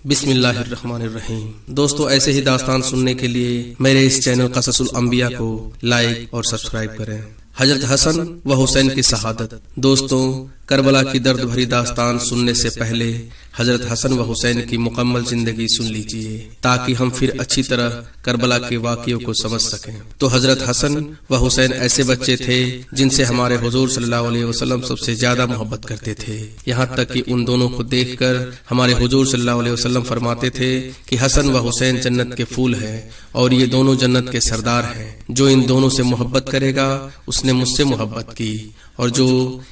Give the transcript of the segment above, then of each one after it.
بسم اللہ الرحمن الرحیم۔ دوستو، ایسے ہی داستان سننے کے لیے میرے اس چینل قصص الانبیاء کو لائک اور سبسکرائب کریں۔ حضرت حسن و حسین کی شہادت۔ دوستو، کربلا کی درد بھری داستان سننے سے پہلے حضرت حسن و حسین کی مکمل زندگی سن لیجئے تاکہ ہم پھر اچھی طرح کربلا کے واقعوں کو سمجھ سکیں۔ تو حضرت حسن و حسین ایسے بچے تھے جن سے ہمارے حضور صلی اللہ علیہ وسلم سب سے زیادہ محبت کرتے تھے، یہاں تک کہ ان دونوں کو دیکھ کر ہمارے حضور صلی اللہ علیہ وسلم فرماتے تھے کہ حسن و حسین جنت کے پھول ہیں اور یہ دونوں جنت کے سردار ہیں۔ جو ان دونوں سے محبت کرے گا اس نے مجھ سے محبت کی، اور جو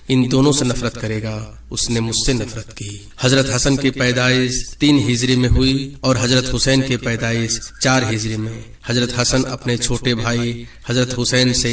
ان دونوں سے نفرت کرے گا اس نے مجھ سے نفرت کی۔ حضرت حسن کی پیدائش 3 ہجری میں ہوئی اور حضرت حسین کی پیدائش 4 ہجری میں۔ حضرت حسن اپنے چھوٹے بھائی حضرت حسین سے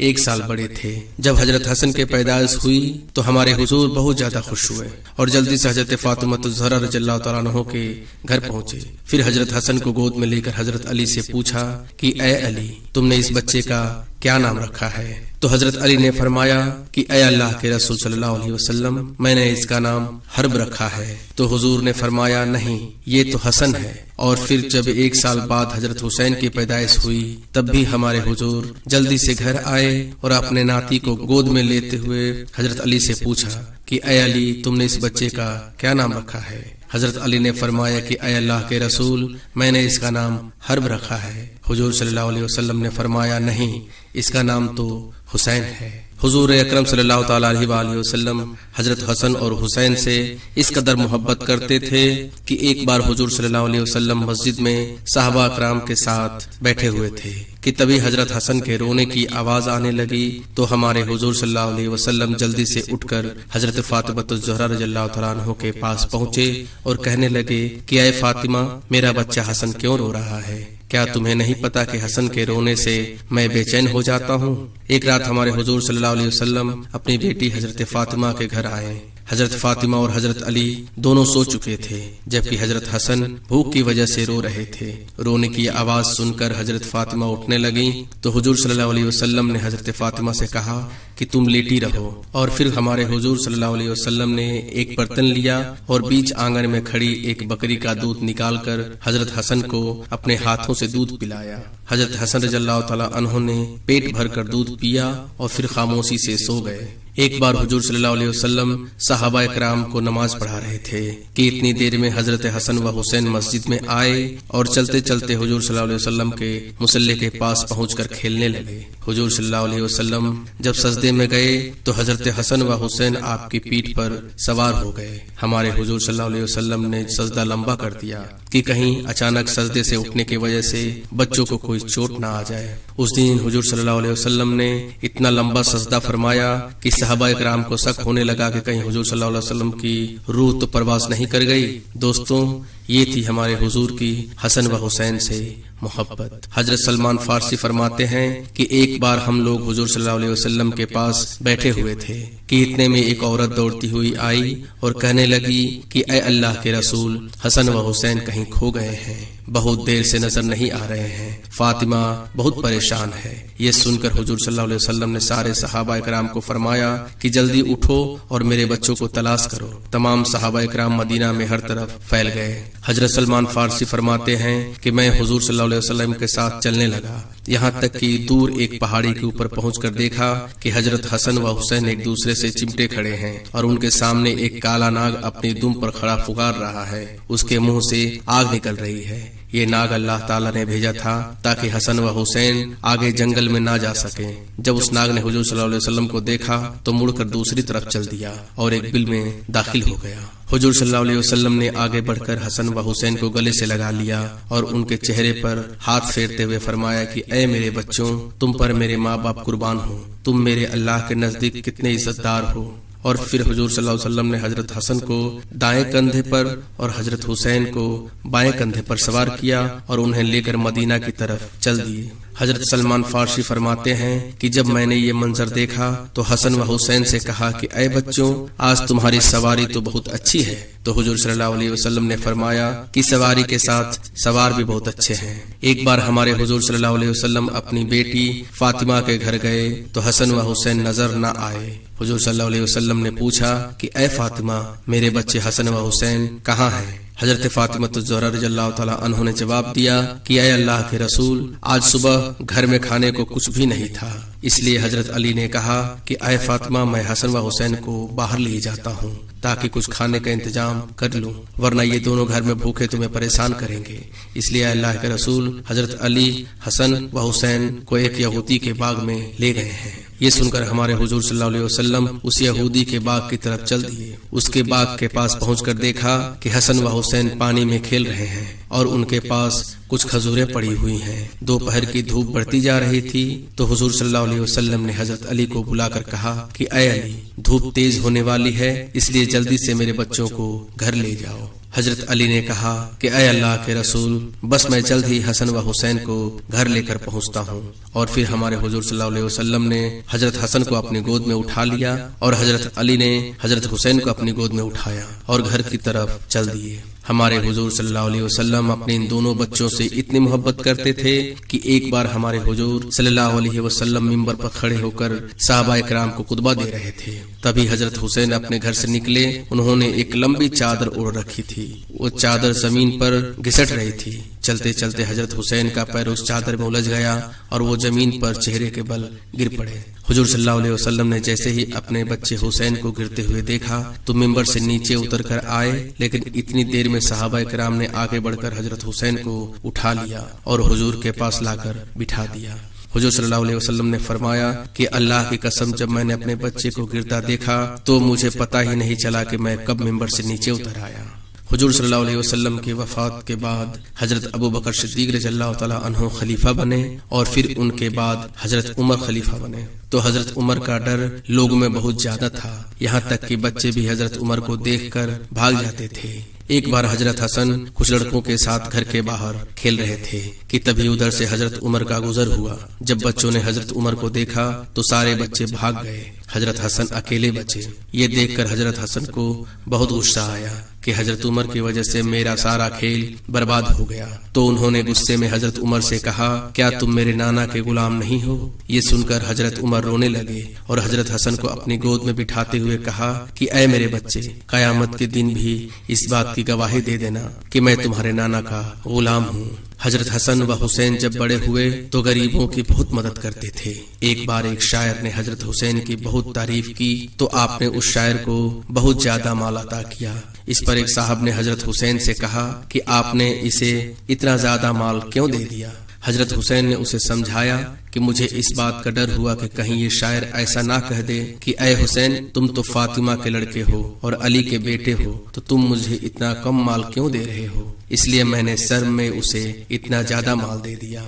1 سال بڑے تھے۔ جب حضرت حسن کی پیدائش ہوئی تو ہمارے حضور بہت زیادہ خوش ہوئے اور جلدی سے حضرت فاطمہ الزہرا رضی اللہ تعالیٰ عنہ کے گھر پہنچے۔ پھر حضرت حسن کو گود میں لے کر حضرت علی سے پوچھا کہ اے علی، تم نے اس بچے کا کیا نام رکھا ہے؟ تو حضرت علی نے فرمایا کہ اے اللہ کے رسول صلی اللہ علیہ وسلم، میں نے اس کا نام حرب رکھا ہے۔ تو حضور نے فرمایا نہیں، یہ تو حسن ہے۔ اور پھر جب 1 سال بعد حضرت حسین کی پیدائش ہوئی تب بھی ہمارے حضور جلدی سے گھر آئے اور اپنے ناتی کو گود میں لیتے ہوئے حضرت علی سے پوچھا کہ اے علی، تم نے اس بچے کا کیا نام رکھا ہے؟ حضرت علی نے فرمایا کہ اے اللہ کے رسول، میں نے اس کا نام حرب رکھا ہے۔ حضور صلی اللہ علیہ وسلم نے فرمایا نہیں، اس کا نام تو حسین ہے۔ حضور اکرم صلی اللہ تعالیٰ علیہ وآلہ وسلم حضرت حسن اور حسین سے اس قدر محبت کرتے تھے کہ ایک بار حضور صلی اللہ علیہ وسلم مسجد میں صحابہ اکرام کے ساتھ بیٹھے ہوئے تھے کہ تبھی حضرت حسن کے رونے کی آواز آنے لگی تو ہمارے حضور صلی اللہ علیہ وسلم جلدی سے اٹھ کر حضرت فاطمہ الزہرا رضی اللہ تعالیٰ عنہ کے پاس پہنچے اور کہنے لگے کہ اے فاطمہ، میرا بچہ حسن کیوں رو رہا ہے؟ کیا تمہیں نہیں پتا کہ حسن کے رونے سے میں بے چین ہو جاتا ہوں؟ ایک رات ہمارے حضور صلی اللہ علیہ وسلم اپنی بیٹی حضرت فاطمہ کے گھر آئے۔ حضرت فاطمہ اور حضرت علی دونوں سو چکے تھے جبکہ حضرت حسن بھوک کی وجہ سے رو رہے تھے۔ رونے کی آواز سن کر حضرت فاطمہ اٹھنے لگیں تو حضور صلی اللہ علیہ وسلم نے حضرت فاطمہ سے کہا کہ تم لیٹی رہو، اور پھر ہمارے حضور صلی اللہ علیہ وسلم نے ایک برتن لیا اور بیچ آنگن میں کھڑی ایک بکری کا دودھ نکال کر حضرت حسن کو اپنے ہاتھوں سے دودھ پلایا۔ حضرت حسن رضی اللہ تعالیٰ عنہ نے پیٹ بھر کر دودھ پیا اور پھر خاموشی سے سو گئے۔ ایک بار حضور صلی اللہ علیہ وسلم صحابہ اکرام کو نماز پڑھا رہے تھے کہ اتنی دیر میں حضرت حسن و حسین مسجد میں آئے اور چلتے چلتے حضور صلی اللہ علیہ وسلم کے مصلی کے پاس پہنچ کر کھیلنے لگے۔ حضور صلی اللہ علیہ وسلم جب سجدے میں گئے تو حضرت حسن و حسین آپ کی پیٹھ پر سوار ہو گئے۔ ہمارے حضور صلی اللہ علیہ وسلم نے سجدہ لمبا کر دیا کہ کہیں اچانک سجدے سے اٹھنے کی وجہ سے بچوں کو کوئی چوٹ نہ آ جائے۔ اس دن حضور صلی اللہ علیہ وسلم نے اتنا لمبا سجدہ فرمایا کہ صحابہ اکرام کو شک ہونے لگا کہ کہیں حضور صلی اللہ علیہ وسلم کی روح تو پرواز نہیں کر گئی۔ دوستوں، یہ تھی ہمارے حضور کی حسن و حسین سے محبت۔ حضرت سلمان فارسی فرماتے ہیں کہ ایک بار ہم لوگ حضور صلی اللہ علیہ وسلم کے پاس بیٹھے ہوئے تھے کہ اتنے میں ایک عورت دوڑتی ہوئی آئی اور کہنے لگی کہ اے اللہ کے رسول، حسن و حسین کہیں کھو گئے ہیں، بہت دیر سے نظر نہیں آ رہے ہیں، فاطمہ بہت پریشان ہے۔ یہ سن کر حضور صلی اللہ علیہ وسلم نے سارے صحابہ اکرام کو فرمایا کہ جلدی اٹھو اور میرے بچوں کو تلاش کرو۔ تمام صحابہ اکرام مدینہ میں ہر طرف پھیل گئے۔ حضرت سلمان فارسی فرماتے ہیں کہ میں حضور صلی اللہ علیہ وسلم کے ساتھ چلنے لگا، یہاں تک کہ دور ایک پہاڑی کے اوپر پہنچ کر دیکھا کہ حضرت حسن و حسین ایک دوسرے سے چمٹے کھڑے ہیں اور ان کے سامنے ایک کالا ناگ اپنی دم پر کھڑا پکار رہا ہے، اس کے منہ سے آگ نکل رہی ہے۔ یہ ناگ اللہ تعالیٰ نے بھیجا تھا تاکہ حسن و حسین آگے جنگل میں نہ جا سکیں۔ جب اس ناگ نے حضور صلی اللہ علیہ وسلم کو دیکھا تو مڑ کر دوسری طرف چل دیا اور ایک بل میں داخل ہو گیا۔ حضور صلی اللہ علیہ وسلم نے آگے بڑھ کر حسن و حسین کو گلے سے لگا لیا اور ان کے چہرے پر ہاتھ پھیرتے ہوئے فرمایا کہ اے میرے بچوں، تم پر میرے ماں باپ قربان ہوں، تم میرے اللہ کے نزدیک کتنے عزت دار ہو۔ اور پھر حضور صلی اللہ علیہ وسلم نے حضرت حسن کو دائیں کندھے پر اور حضرت حسین کو بائیں کندھے پر سوار کیا اور انہیں لے کر مدینہ کی طرف چل دیے۔ حضرت سلمان فارسی فرماتے ہیں کہ جب میں نے یہ منظر دیکھا تو حسن و حسین سے کہا کہ اے بچوں، آج تمہاری سواری تو بہت اچھی ہے۔ تو حضور صلی اللہ علیہ وسلم نے فرمایا کہ سواری کے ساتھ سوار بھی بہت اچھے ہیں۔ ایک بار ہمارے حضور صلی اللہ علیہ وسلم اپنی بیٹی فاطمہ کے گھر گئے تو حسن و حسین نظر نہ آئے۔ حضور صلی اللہ علیہ وسلم نے پوچھا کہ اے فاطمہ، میرے بچے حسن و حسین کہاں ہیں؟ حضرت فاطمہ الزہرا رضی اللہ تعالی عنہ نے جواب دیا کہ اے اللہ کے رسول، آج صبح گھر میں کھانے کو کچھ بھی نہیں تھا، اس لیے حضرت علی نے کہا کہ اے فاطمہ، میں حسن و حسین کو باہر لے جاتا ہوں تاکہ کچھ کھانے کا انتظام کر لوں، ورنہ یہ دونوں گھر میں بھوکے تمہیں پریشان کریں گے۔ اس لیے اللہ کے رسول حضرت علی حسن و حسین کو ایک یہودی کے باغ میں لے گئے ہیں۔ یہ سن کر ہمارے حضور صلی اللہ علیہ وسلم اس یہودی کے باغ کی طرف چل دیے۔ اس کے باغ کے پاس پہنچ کر دیکھا کہ حسن و حسین پانی میں کھیل رہے ہیں اور ان کے پاس کچھ کھجوریں پڑی ہوئی ہیں۔ دوپہر کی دھوپ بڑھتی جا رہی تھی تو حضور صلی اللہ علیہ وسلم نے حضرت علی کو بلا کر کہا کہ اے علی، دھوپ تیز ہونے والی ہے، اس لیے جلدی سے میرے بچوں کو گھر لے جاؤ۔ حضرت علی نے کہا کہ اے اللہ کے رسول، بس میں جلد ہی حسن و حسین کو گھر لے کر پہنچتا ہوں۔ اور پھر ہمارے حضور صلی اللہ علیہ وسلم نے حضرت حسن کو اپنی گود میں اٹھا لیا اور حضرت علی نے حضرت حسین کو اپنی گود میں اٹھایا اور گھر کی طرف چل دیے۔ ہمارے حضور صلی اللہ علیہ وسلم اپنے ان دونوں بچوں سے اتنی محبت کرتے تھے کہ ایک بار ہمارے حضور صلی اللہ علیہ وسلم منبر پر کھڑے ہو کر صحابہ کرام کو خطبہ دے رہے تھے، تبھی حضرت حسین اپنے گھر سے نکلے۔ انہوں نے ایک لمبی چادر اوڑھ رکھی تھی، وہ چادر زمین پر گھسٹ رہی تھی۔ چلتے چلتے حضرت حسین کا پیر اس چادر میں الجھ گیا اور وہ زمین پر چہرے کے بل گر پڑے۔ حضور صلی اللہ علیہ وسلم نے جیسے ہی اپنے بچے حسین کو گرتے ہوئے دیکھا تو منبر سے نیچے اتر کر آئے، لیکن اتنی دیر میں صحابہ کرام نے آگے بڑھ کر حضرت حسین کو اٹھا لیا اور حضور کے پاس لا کر بٹھا دیا۔ حضور صلی اللہ علیہ وسلم نے فرمایا کہ اللہ کی قسم، جب میں نے اپنے بچے کو گرتا دیکھا تو مجھے پتہ ہی نہیں چلا کہ میں کب منبر سے نیچے اتر آیا۔ حضور صلی اللہ علیہ وسلم کی وفات کے بعد حضرت ابو بکر صدیق رضی اللہ تعالی عنہ خلیفہ بنے اور پھر ان کے بعد حضرت عمر خلیفہ بنے۔ تو حضرت عمر کا ڈر لوگوں میں بہت زیادہ تھا، یہاں تک کہ بچے بھی حضرت عمر کو دیکھ کر بھاگ جاتے تھے۔ ایک بار حضرت حسن کچھ لڑکوں کے ساتھ گھر کے باہر کھیل رہے تھے کہ تبھی ادھر سے حضرت عمر کا گزر ہوا۔ جب بچوں نے حضرت عمر کو دیکھا تو سارے بچے بھاگ گئے، حضرت حسن اکیلے بچے۔ یہ دیکھ کر حضرت حسن کو بہت غصہ آیا کہ حضرت عمر کی وجہ سے میرا سارا کھیل برباد ہو گیا۔ تو انہوں نے غصے میں حضرت عمر سے کہا، کیا تم میرے نانا کے غلام نہیں ہو؟ یہ سن کر حضرت عمر رونے لگے اور حضرت حسن کو اپنی گود میں بٹھاتے ہوئے کہا کہ اے میرے بچے، قیامت کے دن بھی اس بات کی گواہی دے دینا کہ میں تمہارے نانا کا غلام ہوں۔ حضرت حسن و حسین جب بڑے ہوئے تو غریبوں کی بہت مدد کرتے تھے۔ ایک بار ایک شاعر نے حضرت حسین کی بہت تعریف کی تو آپ نے اس شاعر کو بہت زیادہ مال عطا کیا۔ اس پر ایک صاحب نے حضرت حسین سے کہا کہ آپ نے اسے اتنا زیادہ مال کیوں دے دیا؟ حضرت حسین نے اسے سمجھایا کہ مجھے اس بات کا ڈر ہوا کہ کہیں یہ شاعر ایسا نہ کہہ دے کہ اے حسین، تم تو فاطمہ کے لڑکے ہو اور علی کے بیٹے ہو، تو تم مجھے اتنا کم مال کیوں دے رہے ہو؟ اس لیے میں نے سر میں اسے اتنا زیادہ مال دے دیا۔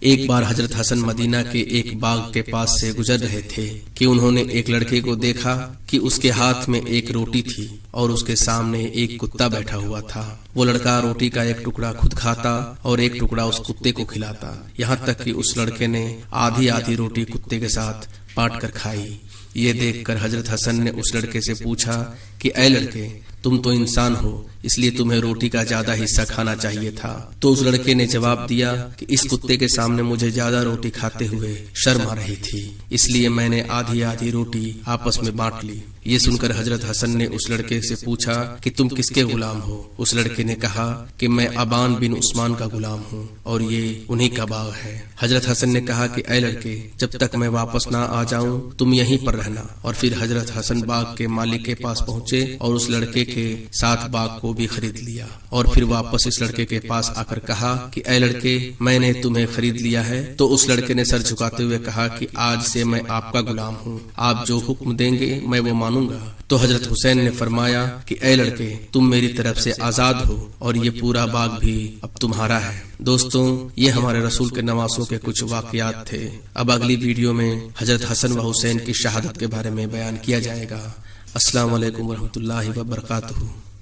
ایک بار حضرت حسن مدینہ کے ایک باغ کے پاس سے گزر رہے تھے کہ انہوں نے ایک لڑکے کو دیکھا کہ اس کے ہاتھ میں ایک روٹی تھی اور اس کے سامنے ایک کتا بیٹھا ہوا تھا۔ وہ لڑکا روٹی کا ایک ٹکڑا خود کھاتا اور ایک ٹکڑا اس کتے کو کھلاتا، یہاں تک کہ اس لڑکے نے آدھی آدھی روٹی کتے کے ساتھ بانٹ کر کھائی۔ یہ دیکھ کر حضرت حسن نے اس لڑکے سے پوچھا کہ اے لڑکے، تم تو انسان ہو، اس لیے تمہیں روٹی کا زیادہ حصہ کھانا چاہیے تھا۔ تو اس لڑکے نے جواب دیا کہ اس کتے کے سامنے مجھے زیادہ روٹی کھاتے ہوئے شرم آ رہی تھی، اس لیے میں نے آدھی آدھی روٹی آپس میں بانٹ لی۔ یہ سن کر حضرت حسن نے اس لڑکے سے پوچھا کہ تم کس کے غلام ہو؟ اس لڑکے نے کہا کہ میں ابان بن عثمان کا غلام ہوں اور یہ انہی کا باغ ہے۔ حضرت حسن نے کہا کہ اے لڑکے، جب تک میں واپس نہ آ جاؤں تم یہیں پر رہنا۔ اور پھر حضرت حسن باغ کے مالک کے پاس پہنچے اور اس لڑکے کے ساتھ باغ کو بھی خرید لیا، اور پھر واپس اس لڑکے کے پاس آ کر کہا کہ اے لڑکے، میں نے تمہیں خرید لیا ہے۔ تو اس لڑکے نے سر جھکاتے ہوئے کہا کہ آج سے میں آپ کا غلام ہوں، آپ جو حکم دیں گے میں وہ مانوں گا۔ تو حضرت حسین نے فرمایا کہ اے لڑکے، تم میری طرف سے آزاد ہو اور یہ پورا باغ بھی اب تمہارا ہے۔ دوستوں، یہ ہمارے رسول کے نواسوں کے کچھ واقعات تھے۔ اب اگلی ویڈیو میں حضرت حسن و حسین کی شہادت کے بارے میں بیان کیا جائے گا۔ السلام علیکم ورحمۃ اللہ وبرکاتہ۔